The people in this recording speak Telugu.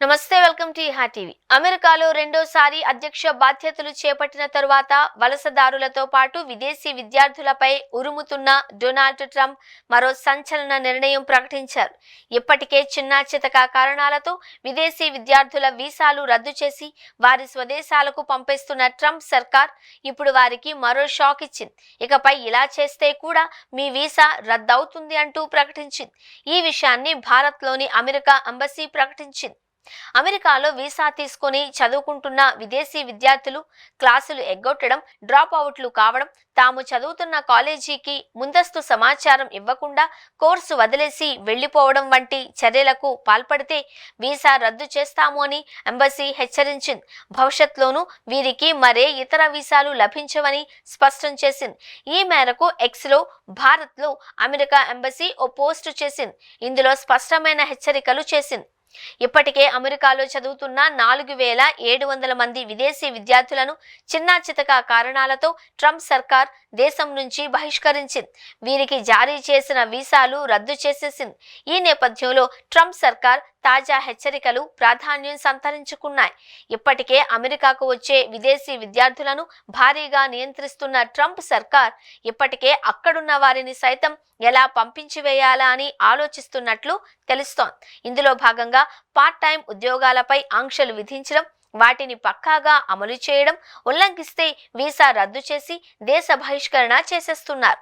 నమస్తే, వెల్కమ్ టు ఇహా టీవీ. అమెరికాలో రెండోసారి అధ్యక్ష బాధ్యతలు చేపట్టిన తరువాత వలసదారులతో పాటు విదేశీ విద్యార్థులపై ఉరుముతున్న డొనాల్డ్ ట్రంప్ మరో సంచలన నిర్ణయం ప్రకటించారు. ఇప్పటికే చిన్నా చితక కారణాలతో విదేశీ విద్యార్థుల వీసాలు రద్దు చేసి వారి స్వదేశాలకు పంపిస్తున్న ట్రంప్ సర్కార్ ఇప్పుడు వారికి మరో షాక్ ఇచ్చింది. ఇకపై ఇలా చేస్తే కూడా మీ వీసా రద్దవుతుంది అంటూ ప్రకటించింది. ఈ విషయాన్ని భారత్లోని అమెరికా ఎంబసీ ప్రకటించింది. అమెరికాలో వీసా తీసుకొని చదువుకుంటున్న విదేశీ విద్యార్థులు క్లాసులు ఎగ్గొట్టడం, డ్రాప్ అవుట్లు కావడం, తాము చదువుతున్న కాలేజీకి ముందస్తు సమాచారం ఇవ్వకుండా కోర్సు వదిలేసి వెళ్లిపోవడం వంటి చర్యలకు పాల్పడితే వీసా రద్దు చేస్తాము అని ఎంబసీ హెచ్చరించింది. భవిష్యత్తులోనూ వీరికి మరే ఇతర వీసాలు లభించవని స్పష్టం చేసింది. ఈ మేరకు ఎక్స్లో భారత్లో అమెరికా ఎంబసీ ఓ పోస్టు చేసింది. ఇందులో స్పష్టమైన హెచ్చరికలు చేసింది. ఇప్పటికే అమెరికాలో చదువుతున్న 4700 మంది విదేశీ విద్యార్థులను చిన్నా చితక కారణాలతో ట్రంప్ సర్కార్ దేశం నుంచి బహిష్కరించింది. వీరికి జారీ చేసిన వీసాలు రద్దు చేసేసింది. ఈ నేపథ్యంలో ట్రంప్ సర్కార్ తాజా హెచ్చరికలు ప్రాధాన్యం సంతరించుకున్నాయి. ఇప్పటికే అమెరికాకు వచ్చే విదేశీ విద్యార్థులను భారీగా నియంత్రిస్తున్న ట్రంప్ సర్కార్ ఇప్పటికే అక్కడున్న వారిని సైతం ఎలా పంపించివేయాలా అని ఆలోచిస్తున్నట్లు తెలుస్తోంది. ఇందులో భాగంగా పార్ట్ టైం ఉద్యోగాలపై ఆంక్షలు విధించడం, వాటిని పక్కాగా అమలు చేయడం, ఉల్లంఘిస్తే వీసా రద్దు చేసి దేశ బహిష్కరణ చేసేస్తున్నారు.